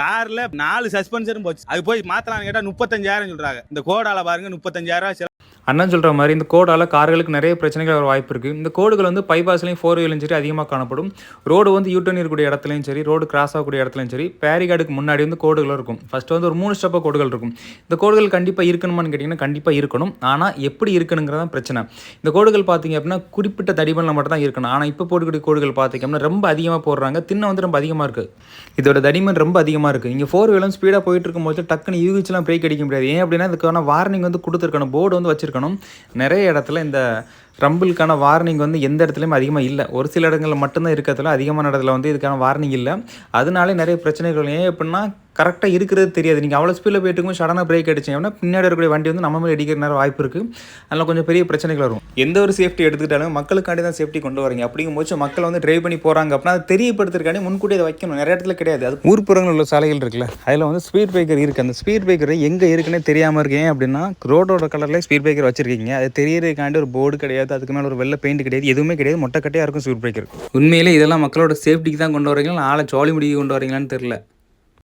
கார்ல 4 சஸ்பென்ஷனும் போச்சு. அது போய் மாத்தலாம்னு கேட்டா 35,000 சொல்றாங்க. இந்த கோடால பாருங்க 35,000 அண்ணன் சொல்கிற மாதிரி இந்த கோடால் கார்களுக்கு நிறைய பிரச்சனைகள் வர வாய்ப்பு இருக்குது. இந்த கோடுகள் வந்து பைபாஸ்லையும் 4 வீலையும் சரி அதிகமாக காணப்படும். ரோடு வந்து யூட்டர்ன் இருக்கக்கூடிய இடத்துலையும் சரி, ரோடு கிராஸ் ஆகக்கூடிய இடத்துலையும் சரி, பேரிகார்டுக்கு முன்னாடி வந்து கோடுகள் இருக்கும். ஃபஸ்ட்டு வந்து ஒரு 3 ஸ்டெப்பாக கோடுகள் இருக்கும். இந்த கோடுகள் கண்டிப்பாக இருக்கணுமான்னு கேட்டிங்கன்னா கண்டிப்பாக இருக்கணும். ஆனால் எப்படி இருக்கணுங்கிறதான் பிரச்சனை. இந்த கோடுகள் பார்த்திங்க அப்படின்னா குறிப்பிட்ட தடிமனில் மட்டும் தான் இருக்கணும். ஆனால் இப்போ போடக்கூடிய கோடுகள் பார்த்திங்க அப்படின்னா ரொம்ப அதிகமாக போடுறாங்க. திண்ணை வந்து ரொம்ப அதிகமாக இருக்குது. இதோட தடிமன் ரொம்ப அதிகமாக இருக்குது. இங்கே 4 வீலும் ஸ்பீடாக போயிட்டு இருக்கும்போது டக்குன்னு யூகிச்செலாம் பிரேக் அடிக்க முடியாது. ஏன் அப்படின்னா இதுக்கான வார்னிங் வந்து கொடுத்துருக்கணும், போர்டு வந்து வச்சிருக்கணும். நிறைய இடத்துல இந்த ரம்பிளுக்கான வார்னிங் வந்து எந்த இடத்துலையும் அதிகமாக இல்லை. ஒரு சில இடங்களில் மட்டும்தான் இருக்கிறதுல, அதிகமான இடத்துல வந்து இதுக்கான வார்னிங் இல்லை. அதனாலே நிறைய பிரச்சனைகள். ஏன் எப்படின்னா கரெக்டாக இருக்கிறது தெரியாது. நீங்கள் அவ்வளோ ஸ்பீடில் போயிட்டு இருக்கும் சடனாக பிரேக் அடிச்சிங்க அப்படின்னா பின்னாடி இருக்கக்கூடிய வண்டி வந்து நம்ம மேலே அடிக்கிற நேரம் வாய்ப்பு இருக்குது. அதில் கொஞ்சம் பெரிய பிரச்சனைகள் வரும். எந்த ஒரு சேஃப்டி எடுத்துக்கிட்டாலும் மக்களுக்காண்டி தான் சேஃப்டி கொண்டு வரீங்க. அப்படிங்கும்போது மக்கள் வந்து ட்ரைவ் பண்ணி போகிறாங்க அப்படின்னா அதை தெரியப்படுத்துறதுக்காண்டி முன்கூட்டி அதை வைக்கணும். நிறைய இடத்துல கிடையாது. அது ஊர்ப்புறங்கள் உள்ள சாலைகள் இருக்குல்ல, அதில் வந்து ஸ்பீட் பிரேக்கர் இருக்குது. அந்த ஸ்பீட் பிரேக்கர் எங்கே இருக்குன்னே தெரியாமல் இருக்கேன். அப்படின்னா ரோடோட கலரில் ஸ்பீட் பிரேக்கர் வச்சிருக்கீங்க. அது தெரியறதுக்காண்டி ஒரு போர்டு கிடையாது, அதுக்கு மேலே ஒரு வெள்ளை பெயிண்ட் கிடையாது, எதுவுமே கிடையாது, மொட்டை கட்டையாக இருக்கும் ஸ்பீட் பிரேக்கர். உண்மையிலே இதெல்லாம் மக்களோட சேஃப்டிக்கு தான் கொண்டு வரீங்களா, ஆளை ஜாலி முடிக்க கொண்டு வரீங்களான்னு தெரியல.